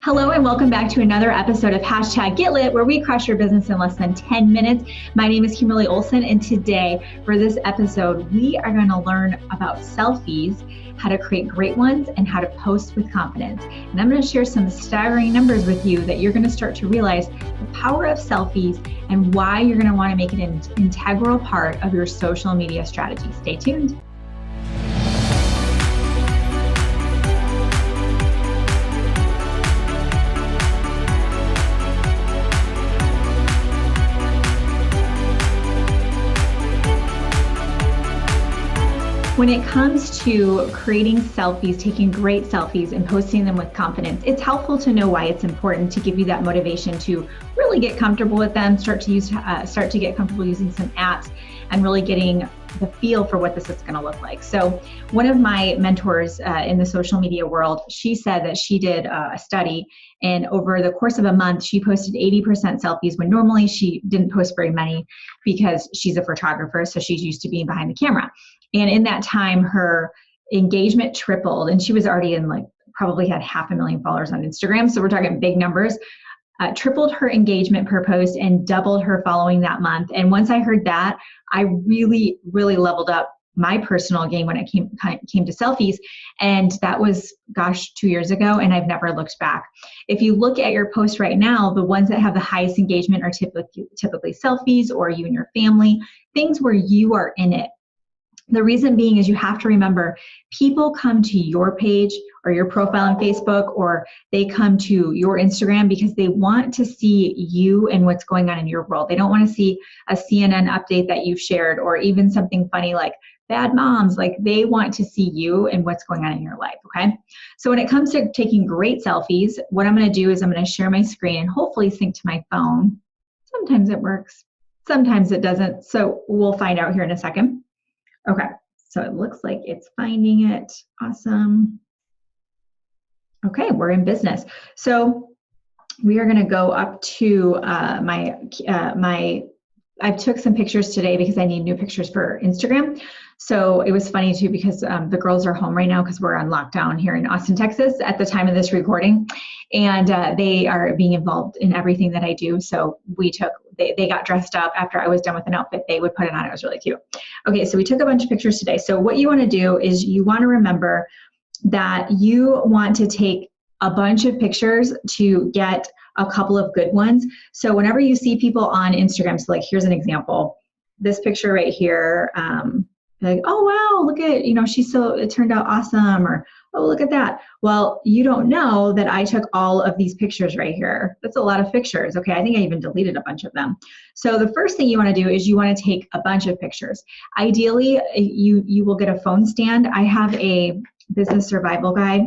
Hello and welcome back to another episode of #GetLit, where we crush your business in less than 10 minutes. My name is Kimberly Olson, and today for this episode, we are going to learn about selfies, how to create great ones, and how to post with confidence. And I'm going to share some staggering numbers with you that you're going to start to realize the power of selfies and why you're going to want to make it an integral part of your social media strategy. Stay tuned. When it comes to creating selfies, taking great selfies and posting them with confidence, it's helpful to know why it's important to give you that motivation to really get comfortable with them, start to get comfortable using some apps and really getting the feel for what this is going to look like. So one of my mentors in the social media world, she said that she did a study, and over the course of a month, she posted 80% selfies when normally she didn't post very many because she's a photographer, so she's used to being behind the camera. And in that time, her engagement tripled, and she was already probably had 500,000 followers on Instagram. So we're talking big numbers. Tripled her engagement per post and doubled her following that month. And once I heard that, I really, really leveled up my personal game when it came to selfies. And that was, 2 years ago, and I've never looked back. If you look at your posts right now, the ones that have the highest engagement are typically selfies or you and your family, things where you are in it. The reason being is you have to remember people come to your page or your profile on Facebook, or they come to your Instagram because they want to see you and what's going on in your world. They don't want to see a CNN update that you've shared or even something funny like bad moms. They want to see you and what's going on in your life, okay? So when it comes to taking great selfies, what I'm going to do is I'm going to share my screen and hopefully sync to my phone. Sometimes it works, sometimes it doesn't. So we'll find out here in a second. Okay, so it looks like it's finding it. Awesome. Okay, we're in business. So we are going to go up to I took some pictures today because I need new pictures for Instagram. So it was funny too because the girls are home right now because we're on lockdown here in Austin, Texas at the time of this recording. And they are being involved in everything that I do. So they got dressed up after I was done with an outfit. They would put it on. It was really cute. Okay, so we took a bunch of pictures today. So what you want to do is you want to remember that you want to take a bunch of pictures to get a couple of good ones. So whenever you see people on Instagram, so here's an example. This picture right here, oh wow, look at, it turned out awesome, or oh, look at that. Well, you don't know that I took all of these pictures right here. That's a lot of pictures. Okay, I think I even deleted a bunch of them. So the first thing you want to do is you want to take a bunch of pictures. Ideally, you will get a phone stand. I have a business survival guide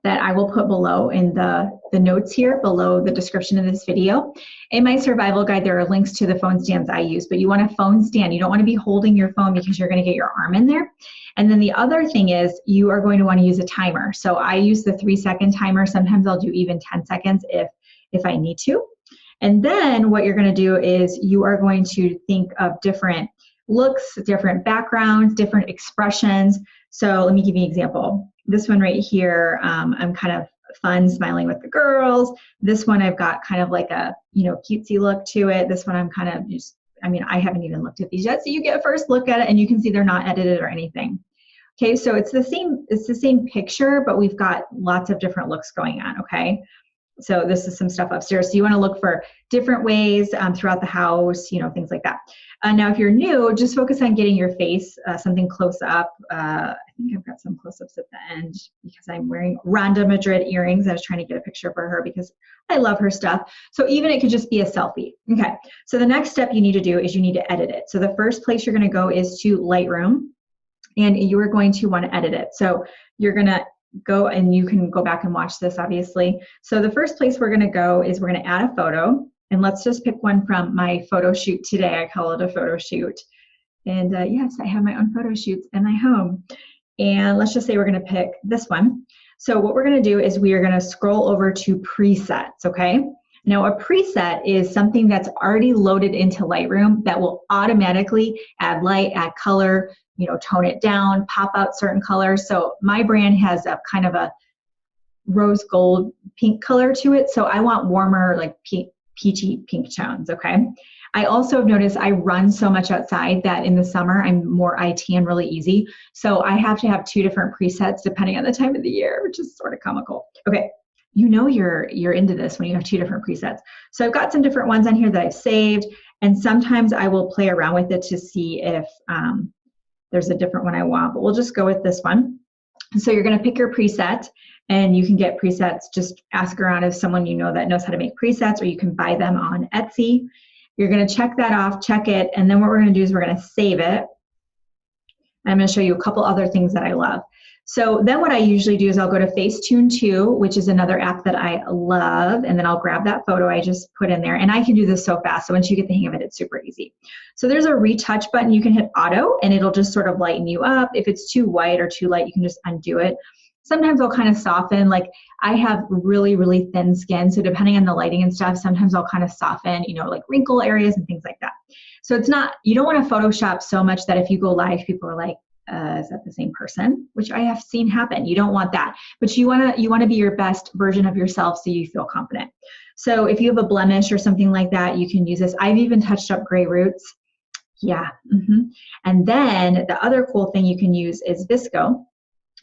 that I will put below in the notes here, below the description of this video. In my survival guide, there are links to the phone stands I use, but you want a phone stand. You don't want to be holding your phone because you're going to get your arm in there. And then the other thing is you are going to want to use a timer. So I use the 3-second timer. Sometimes I'll do even 10 seconds if I need to. And then what you're going to do is you are going to think of different looks, different backgrounds, different expressions. So let me give you an example. This one right here, I'm kind of fun, smiling with the girls. This one I've got kind of like a, cutesy look to it. This one I'm kind of just, I haven't even looked at these yet. So you get a first look at it and you can see they're not edited or anything. Okay, so it's the same picture, but we've got lots of different looks going on, okay? So this is some stuff upstairs. So you want to look for different ways throughout the house, things like that. Now, if you're new, just focus on getting your face, something close up. I think I've got some close-ups at the end because I'm wearing Rhonda Madrid earrings. I was trying to get a picture for her because I love her stuff. So even it could just be a selfie. Okay, so the next step you need to do is you need to edit it. So the first place you're going to go is to Lightroom, and you are going to want to edit it. So you're going to go, and you can go back and watch this, obviously. So the first place we're going to go is we're going to add a photo. And let's just pick one from my photo shoot today. I call it a photo shoot. And yes, I have my own photo shoots in my home. And let's just say we're going to pick this one. So what we're going to do is we are going to scroll over to presets, okay? Now a preset is something that's already loaded into Lightroom that will automatically add light, add color, tone it down, pop out certain colors. So my brand has a kind of a rose gold pink color to it. So I want warmer, like peachy pink tones, okay? I also have noticed I run so much outside that in the summer I tan really easy. So I have to have 2 different presets depending on the time of the year, which is sort of comical. Okay, you know you're into this when you have 2 different presets. So I've got some different ones on here that I've saved, and sometimes I will play around with it to see if there's a different one I want, but we'll just go with this one. So you're going to pick your preset, and you can get presets. Just ask around if someone you know that knows how to make presets, or you can buy them on Etsy. You're going to check that off, check it, and then what we're going to do is we're going to save it. I'm going to show you a couple other things that I love. So then what I usually do is I'll go to Facetune2, which is another app that I love, and then I'll grab that photo I just put in there, and I can do this so fast. So once you get the hang of it, it's super easy. So there's a retouch button. You can hit auto, and it'll just sort of lighten you up. If it's too white or too light, you can just undo it. Sometimes I'll kind of soften, like I have really, really thin skin. So depending on the lighting and stuff, sometimes I'll kind of soften, you know, like wrinkle areas and things like that. So it's not, you don't want to Photoshop so much that if you go live, people are like, is that the same person? Which I have seen happen. You don't want that, but you want to be your best version of yourself so you feel confident. So if you have a blemish or something like that, you can use this. I've even touched up gray roots. Yeah. And then the other cool thing you can use is Vsco.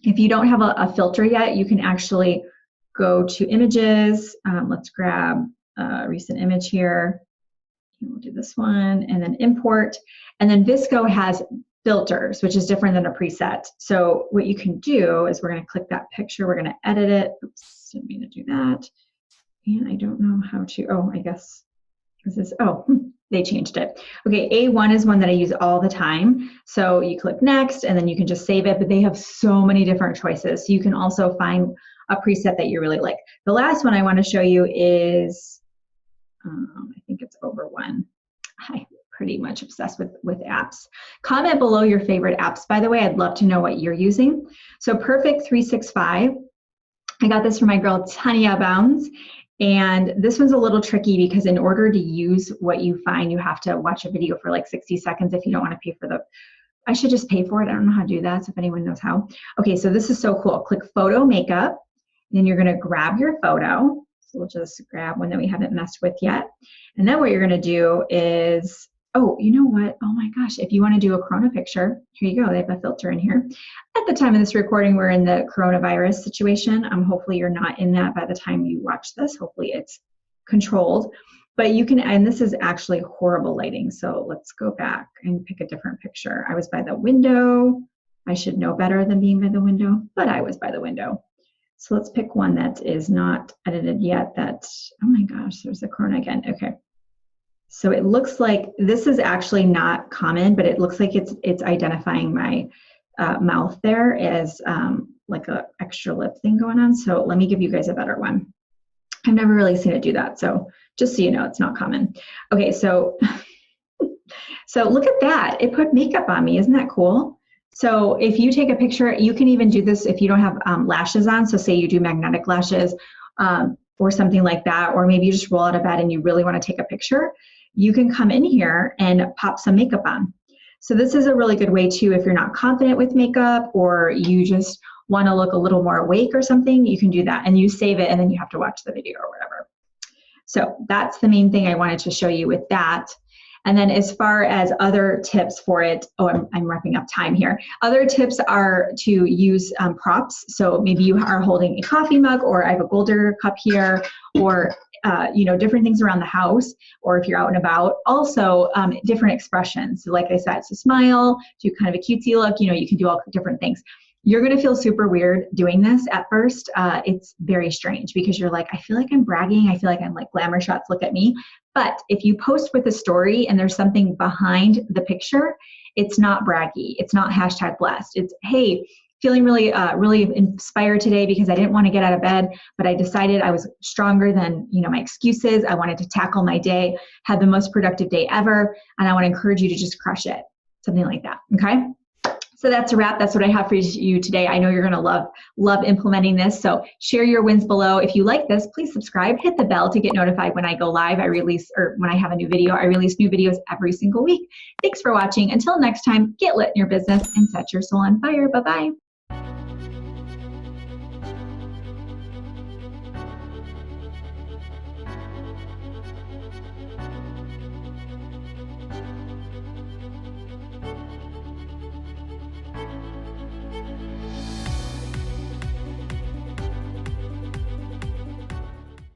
If you don't have a filter yet, you can actually go to images. Let's grab a recent image here. We'll do this one and then import. And then Vsco has filters, which is different than a preset. So what you can do is we're going to click that picture. We're going to edit it. Oops, didn't mean to do that. And I don't know how to, oh, I guess this is, oh, they changed it. Okay, A1 is one that I use all the time. So you click next and then you can just save it, but they have so many different choices. So you can also find a preset that you really like. The last one I want to show you is, I think it's over one. I'm pretty much obsessed with apps. Comment below your favorite apps, by the way. I'd love to know what you're using. So Perfect 365. I got this from my girl Tanya Bounds. And this one's a little tricky because in order to use what you find, you have to watch a video for like 60 seconds if you don't want to pay for the, I should just pay for it. I don't know how to do that. So if anyone knows how. Okay, so this is so cool. Click photo makeup. Then you're going to grab your photo. So we'll just grab one that we haven't messed with yet. And then what you're going to do is, oh, you know what? Oh my gosh, if you want to do a Corona picture, here you go. They have a filter in here. At the time of this recording, we're in the coronavirus situation. Hopefully you're not in that by the time you watch this. Hopefully it's controlled. But you can, and this is actually horrible lighting. So let's go back and pick a different picture. I was by the window. I should know better than being by the window, but I was by the window. So let's pick one that is not edited yet. That, oh my gosh, there's the Corona again. Okay. So it looks like this is actually not common, but it looks like it's identifying my mouth there as like a extra lip thing going on. So let me give you guys a better one. I've never really seen it do that. So just so you know, it's not common. Okay, so so look at that. It put makeup on me. Isn't that cool? So if you take a picture, you can even do this if you don't have lashes on. So say you do magnetic lashes or something like that, or maybe you just roll out of bed and you really want to take a picture. You can come in here and pop some makeup on. So this is a really good way too, if you're not confident with makeup or you just want to look a little more awake or something, you can do that and you save it and then you have to watch the video or whatever. So that's the main thing I wanted to show you with that. And then as far as other tips for it, oh, I'm wrapping up time here. Other tips are to use props. So maybe you are holding a coffee mug, or I have a Golder cup here, or you know, different things around the house, or if you're out and about. Also, different expressions. So like I said, so smile, do kind of a cutesy look, you know, you can do all different things. You're going to feel super weird doing this at first. It's very strange because you're like, I feel like I'm bragging. I feel like I'm like glamour shots, look at me. But if you post with a story and there's something behind the picture, it's not braggy. It's not #blessed. It's, hey, feeling really, really inspired today because I didn't want to get out of bed, but I decided I was stronger than, you know, my excuses. I wanted to tackle my day, had the most productive day ever, and I want to encourage you to just crush it. Something like that, okay? So that's a wrap. That's what I have for you today. I know you're going to love implementing this. So share your wins below. If you like this, please subscribe, hit the bell to get notified when I go live. When I have a new video. I release new videos every single week. Thanks for watching. Until next time, get lit in your business and set your soul on fire. Bye-bye.